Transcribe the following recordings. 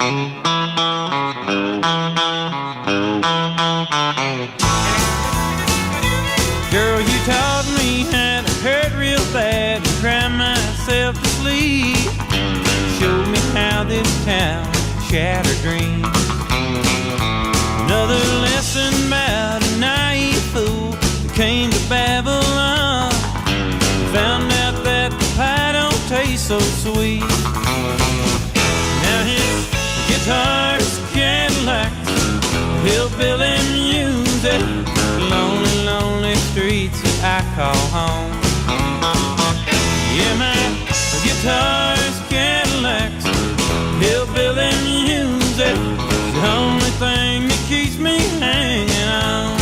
Girl, you taught me how to hurt real bad and cry myself to sleep. Showed me how this town shattered dreams. Another lesson about a naive fool that came to Babylon. Found out that the pie don't taste so sweet. Now his guitar's Cadillacs, hillbilly music, lonely, lonely streets that I call home. Yeah, my guitar's Cadillacs, hillbilly music, the only thing that keeps me hanging on.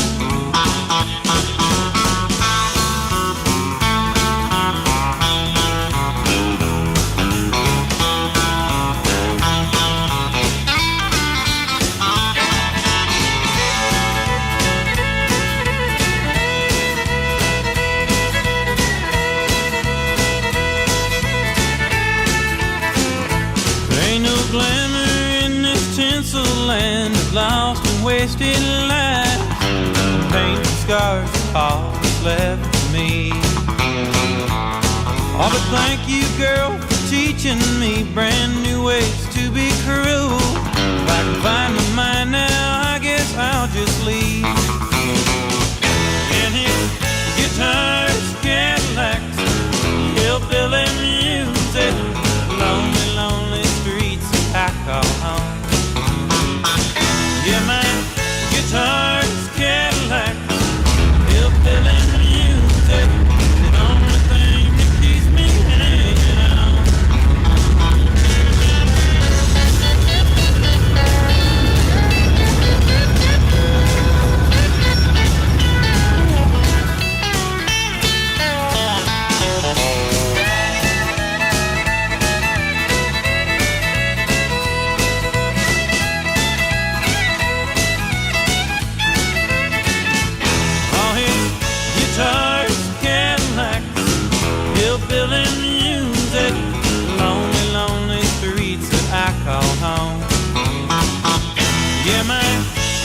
Land of lost and wasted lives, painful scars of all that's left for me. Oh, but thank you, girl, for teaching me brand new ways to be cruel. If I can find my mind now, I guess I'll just leave. And his guitars, Cadillacs, hillbilly music, lonely, lonely streets that I call home. Yeah, my guitar's Cadillacs, hillbilly music, the only thing that keeps me hanging on. Yeah, my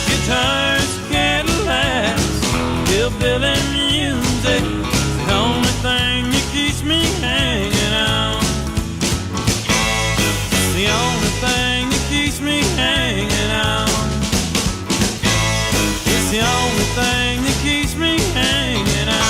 guitar's Cadillacs, hillbilly music, the only thing that keeps me hanging on. The only thing that keeps me hanging on. It's the only thing that keeps me hanging on.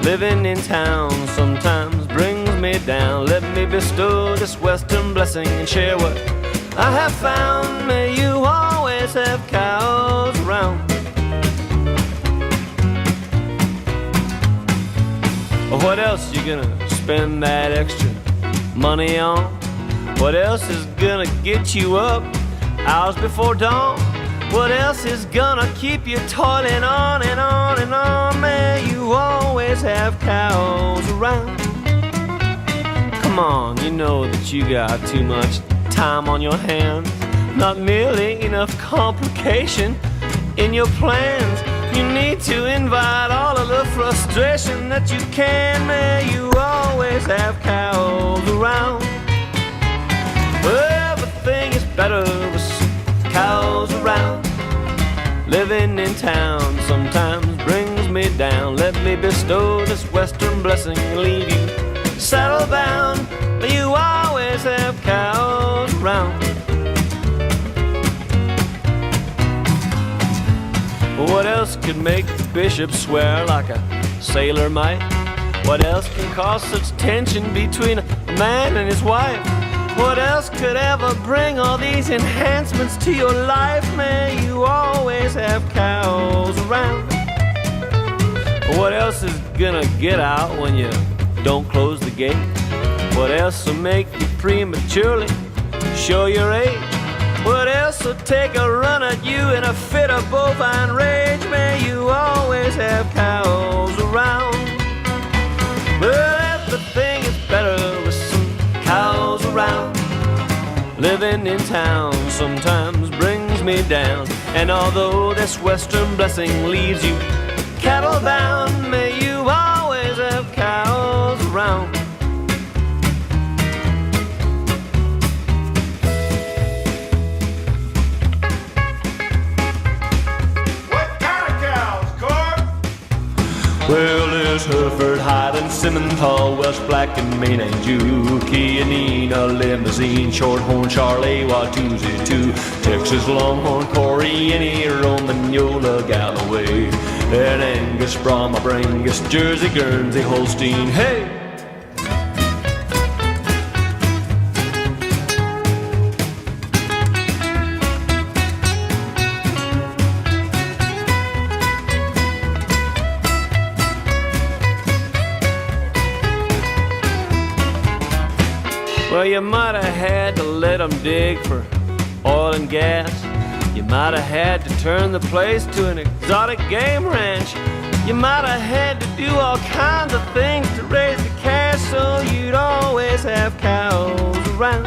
Living in town sometimes brings me down. Let me bestow this western blessing and share what I have found. May you always have cows around. What else you gonna spend that extra money on? What else is gonna get you up hours before dawn? What else is gonna keep you toiling on and on and on? May you always have cows around. Come on, you know that you got too much time on your hands. Not merely enough complication in your plans. You need to invite all of the frustration that you can. May you always have cows around. Everything is better with some cows around. Living in town sometimes brings me down. Let me bestow this western blessing and leave you saddle bound. May you always have cows around. What else could make the bishop swear like a sailor might? What else can cause such tension between a man and his wife? What else could ever bring all these enhancements to your life? May you always have cows around. What else is gonna get out when you don't close the gate? What else will make you prematurely show your age? What else will take a run at you in a fit of bovine rage? May you always have cows around. Well, everything is better with some cows around. Living in town sometimes brings me down. And although this western blessing leaves you cattle bound, may you always have cows around. Well, there's Hereford, Highland, Simmental, Welsh Black and Maine and Jew, Chianina, Limousine, Shorthorn, Charolais, Watusi, too, Texas Longhorn, Coriani, Romagnola, Galloway, and Angus, Brahma, Brangus, Jersey, Guernsey, Holstein, hey! Well, you might have had to let them dig for oil and gas. You might have had to turn the place to an exotic game ranch. You might have had to do all kinds of things to raise the cash so you'd always have cows around.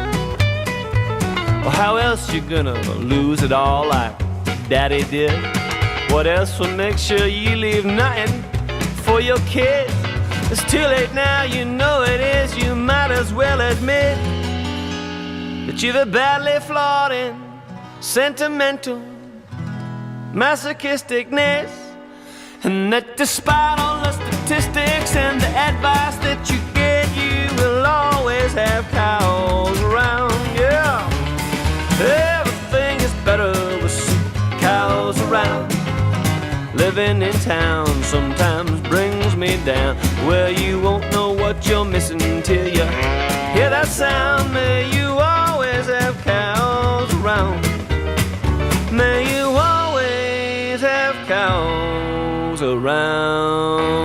Well, how else you gonna lose it all like Daddy did? What else will make sure you leave nothing for your kids? It's too late now, you know it is. You might as well admit that you've a badly flawed and sentimental masochisticness, and that despite all the statistics and the advice that you get, you will always have cows around. Yeah, everything is better with some cows around. Living in town sometimes brings me down. Well, you won't know what you're missing till you hear that sound. May you always have cows around. May you always have cows around.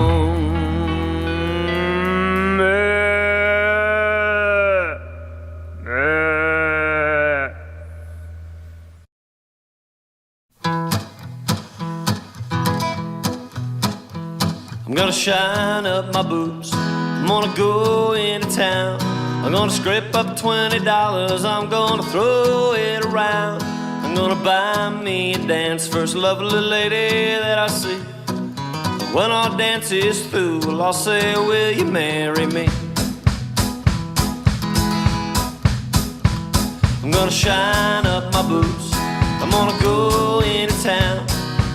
I'm gonna shine up my boots, I'm gonna go into town, I'm gonna scrape up $20, I'm gonna throw it around. I'm gonna buy me a dance, first lovely lady that I see. When our dance is through, well, I'll say, will you marry me? I'm gonna shine up my boots, I'm gonna go into town,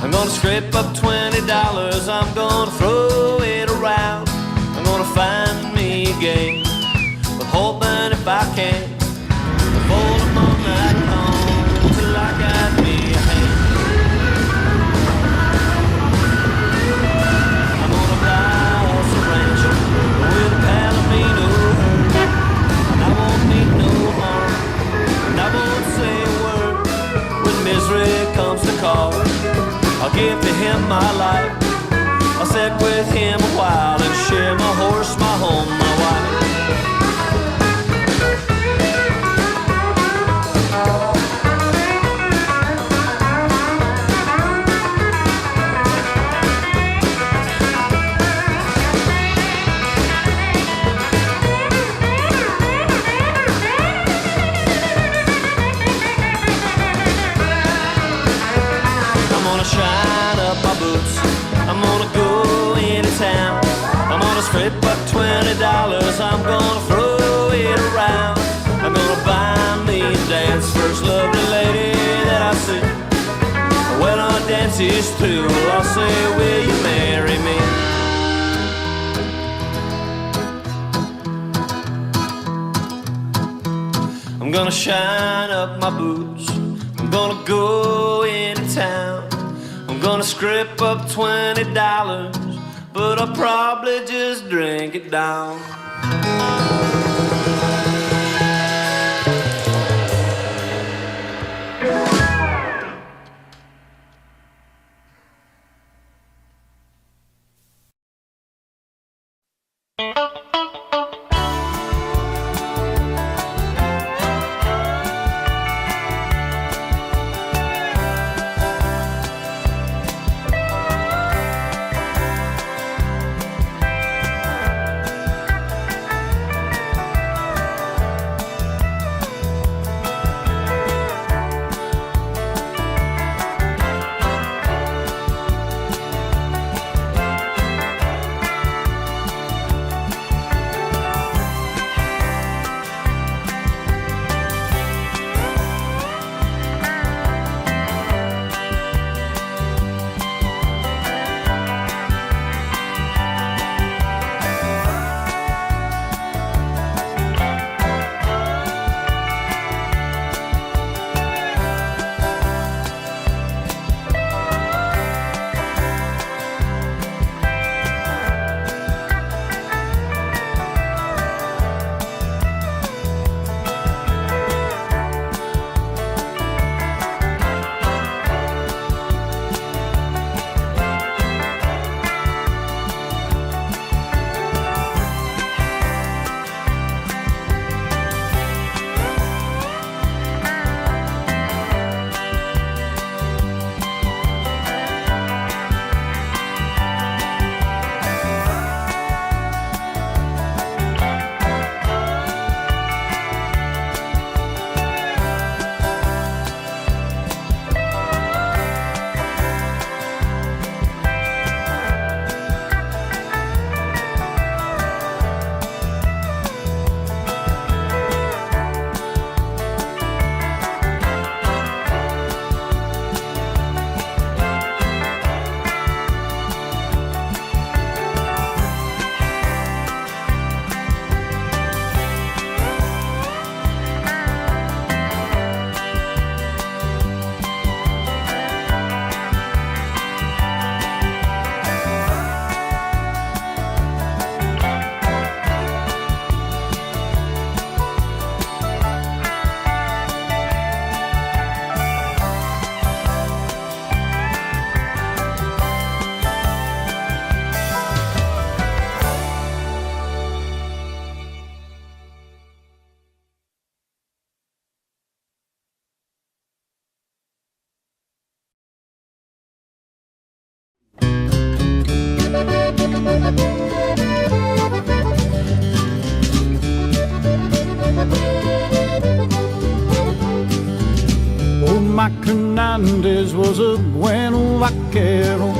I'm gonna scrape up $20, I'm gonna throw it around. I'm gonna find me a game, but hoping if I can, fold them on that cone till I got me a hand. I'm gonna buy us a ranch with a palomino herd. I won't need no harm, and I won't say a word. When misery comes to call, I'll give to him my life. I'll sit with him a while and share my horse, my home, my wife. I'm gonna shine up my boots, I'm gonna go into town, I'm gonna scrape up $20, I'm gonna throw it around. I'm gonna buy me a dance, first lovely lady that I see. When our dance is through, I'll say, will you marry me? I'm gonna shine up my boots, I'm gonna go into town, I'm gonna scrape up $20, but I'll probably just drink it down. Old Mike Hernandez was a bueno vaquero,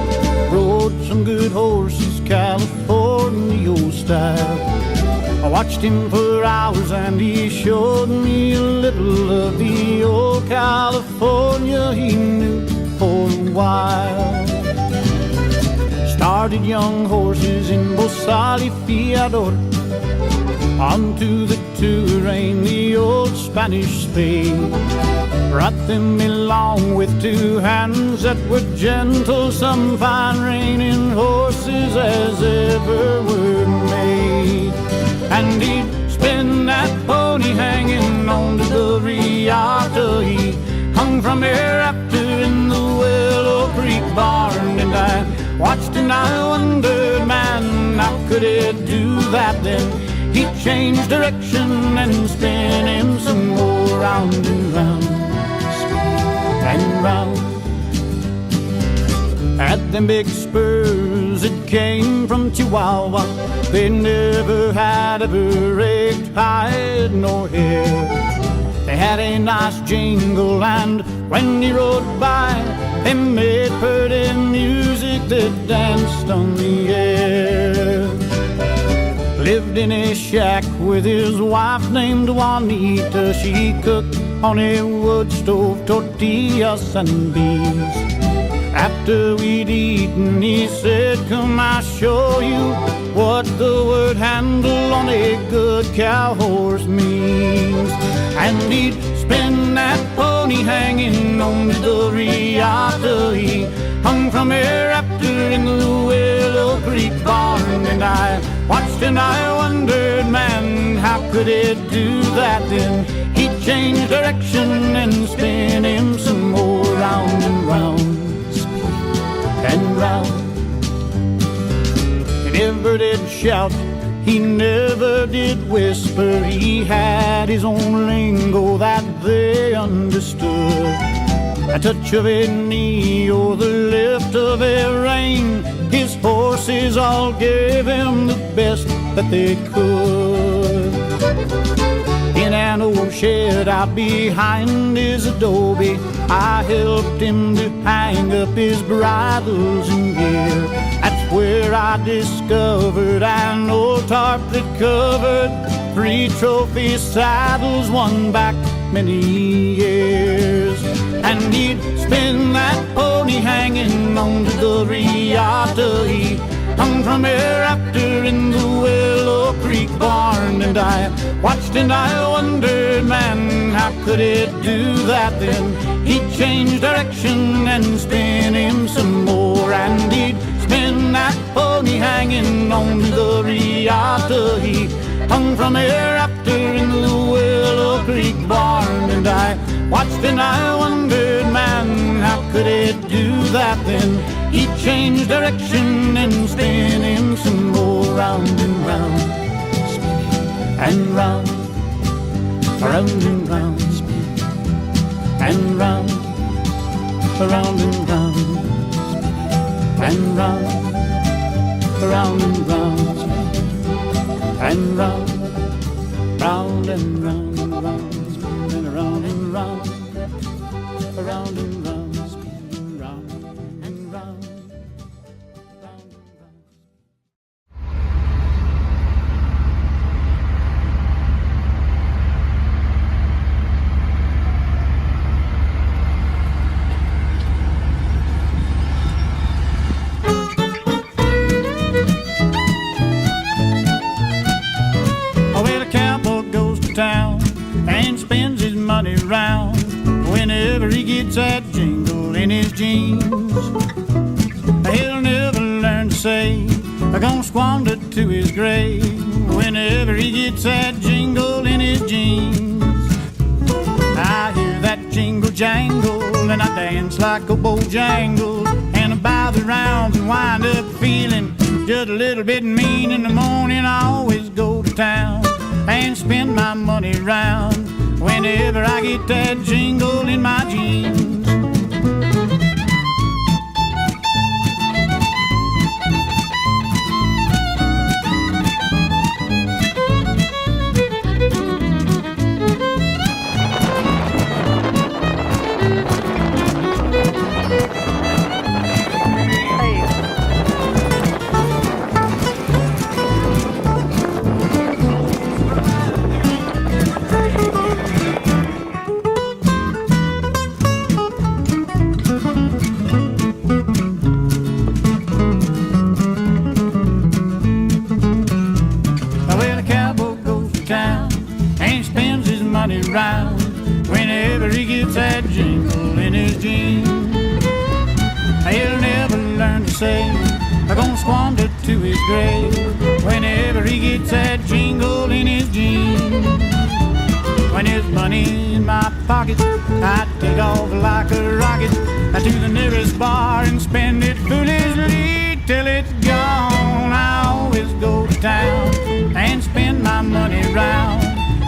rode some good horses, California style. I watched him for hours and he showed me a little of the old California he knew for a while. Started young horses in Bosali Fiador, onto the Touraine, the old Spanish spade. Brought them along with two hands that were gentle, some fine reining horses as ever were made. And he'd spin that pony hanging on to the riata. He hung from hereafter in the Willow Creek barn. And I watched and I wondered, man, how could it do that then? He changed direction and spin him some more, round and round and round. Had them big spurs that came from Chihuahua. They never had ever raked hide nor hair. They had a nice jingle, and when he rode by, they made pretty music that danced on the air. Lived in a shack with his wife named Juanita. She cooked on a wood stove, tortillas and beans. After we'd eaten, he said, come, I'll show you what the word handle on a good cow horse means. And he'd spin that pony hanging on the riata. He hung from hereafter in the Willow Creek barn. And I watched and I wondered, man, how could it do that then? He'd change direction and spin him some more, round and round and round. He never did shout, he never did whisper. He had his own lingo that they understood. A touch of a knee or the lift of a rein, his horses all gave him the best that they could. In an old shed out behind his adobe, I helped him to hang up his bridles and gear. That's where I discovered an old tarp that covered 3 trophy saddles won back many years. And he'd spin that pony hanging on to the riata. He hung from hereafter in the Willow Creek barn. And I watched and I wondered, man, how could it do that then? He'd change direction and spin him some more. And he'd spin that pony hanging on to the riata. He hung from hereafter in the Willow Creek barn. And I watched and I wondered, man, how could it do that then? He'd change direction and spin him some more, round and round and round, round and round and round, round and round and round, round and round and round, round and round and round and round and round, round and round, spinning round and round, round and round. Town and spends his money round whenever he gets that jingle in his jeans. He'll never learn to save, gonna squander to his grave whenever he gets that jingle in his jeans. I hear that jingle jangle and I dance like a bojangle, and I buy the rounds and wind up feeling just a little bit mean. In the morning I always go to town and spend my money round whenever I get that jingle in my jeans. squander to his grave. Whenever he gets that jingle in his jeans. When there's money in my pocket, I take off like a rocket to the nearest bar and spend it foolishly till it's gone. I always go to town and spend my money round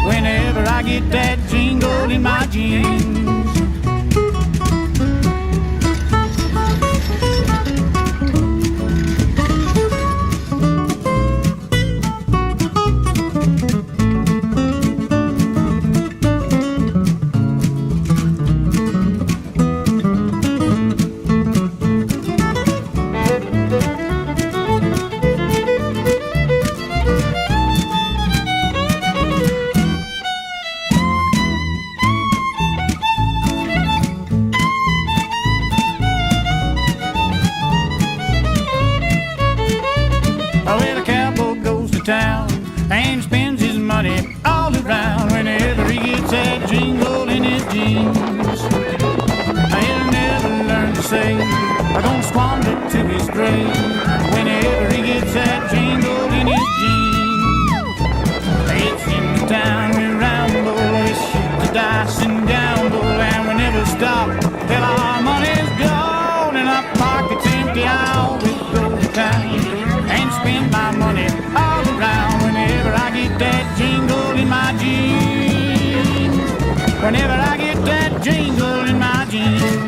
whenever I get that jingle in my jeans. Town and spends his money all around whenever he gets that jingle in his jeans. He'll never learn to save, gonna squander to his grave whenever he gets that jingle in his jeans. It's in the town we ramble, we shoot the dice and gamble, and we never stop till our money's gone and our pockets empty. I always go to town and spend my money all around whenever I get that jingle in my jeans. Whenever I get that jingle in my jeans.